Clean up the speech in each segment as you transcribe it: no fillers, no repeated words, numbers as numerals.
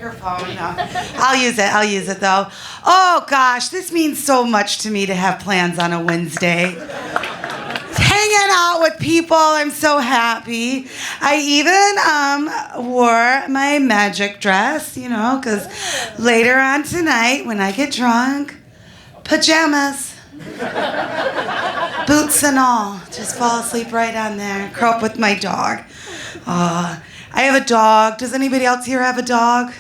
microphone. No. I'll use it though. Oh gosh, this means so much to me to have plans on a Wednesday. Hanging out with people, I'm so happy. I even wore my magic dress, because later on tonight when I get drunk, pajamas. Boots and all. Just fall asleep right on there. Curl up with my dog. I have a dog. Does anybody else here have a dog?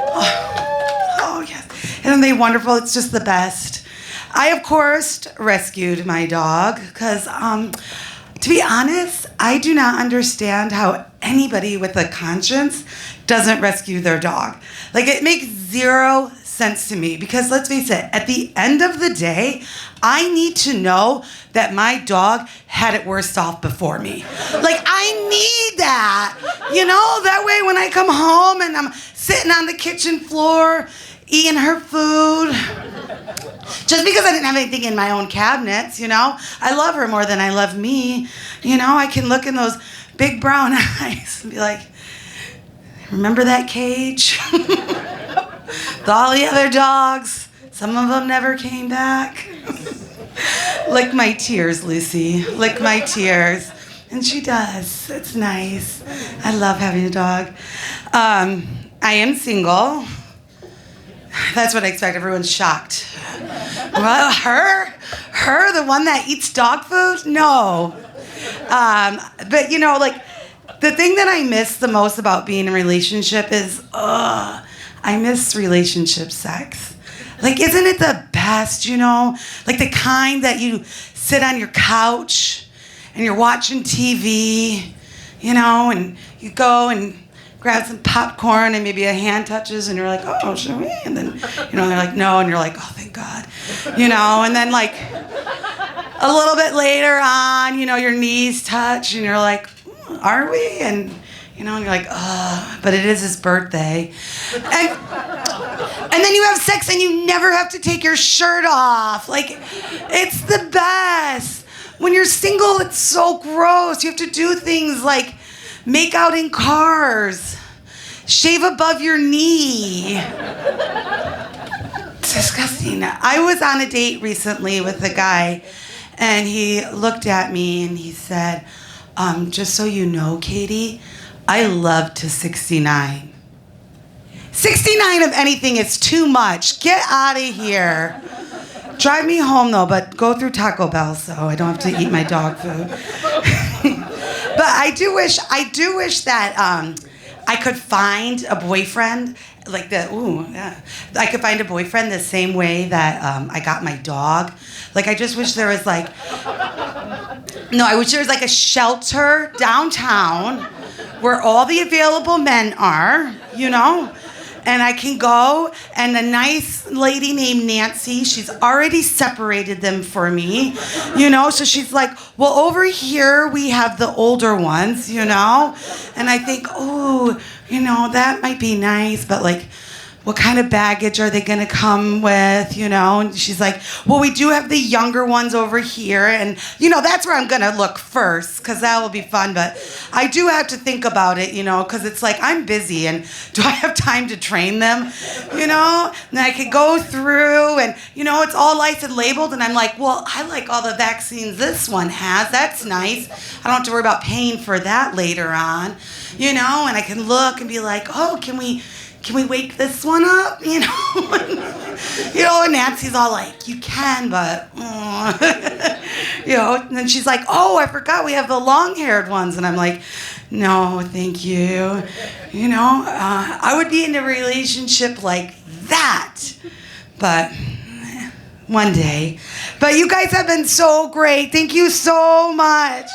Oh yes. Isn't they wonderful? It's just the best. I, of course, rescued my dog because, to be honest, I do not understand how anybody with a conscience doesn't rescue their dog. Like, it makes zero sense to me because, let's face it, at the end of the day, I need to know that my dog had it worse off before me. Like, I need that. That way when I come home and I'm sitting on the kitchen floor eating her food, just because I didn't have anything in my own cabinets, I love her more than I love me. I can look in those big brown eyes and be like, remember that cage? With all the other dogs, some of them never came back. Lick my tears, Lucy. Lick my tears. And she does. It's nice. I love having a dog. I am single. That's what I expect. Everyone's shocked. Well, her, the one that eats dog food? No. But the thing that I miss the most about being in a relationship is, I miss relationship sex. Like, isn't it the best, Like the kind that you sit on your couch and you're watching TV, and you go and grab some popcorn and maybe a hand touches and you're like, oh, should we? And then, they're like, no. And you're like, oh, thank God. And then like a little bit later on, your knees touch and you're like, are we? And, and you're like, but it is his birthday. And then you have sex and you never have to take your shirt off. Like, it's the best. When you're single, it's so gross. You have to do things like make out in cars, shave above your knee. It's disgusting. I was on a date recently with a guy, and he looked at me and he said, just so you know, Katie, I love to 69. 69 of anything is too much. Get out of here. Drive me home, though, but go through Taco Bell so I don't have to eat my dog food. But I do wish that I could find a boyfriend like that. I could find a boyfriend the same way that I got my dog. Like, I just wish there was I wish there was a shelter downtown where all the available men are, and I can go, and a nice lady named Nancy, she's already separated them for me, so she's like, well, over here we have the older ones, and I think, that might be nice, but what kind of baggage are they going to come with, And she's like, well, we do have the younger ones over here, and, that's where I'm going to look first, because that will be fun, but I do have to think about it, because it's like, I'm busy, and do I have time to train them, And I could go through, and, it's all licensed and labeled, and I'm like, well, I like all the vaccines this one has. That's nice. I don't have to worry about paying for that later on, and I can look and be like, oh, can we wake this one up? And Nancy's all like, you can, but, and then she's like, oh, I forgot we have the long-haired ones. And I'm like, no, thank you. I would be in a relationship like that, but one day. But you guys have been so great. Thank you so much.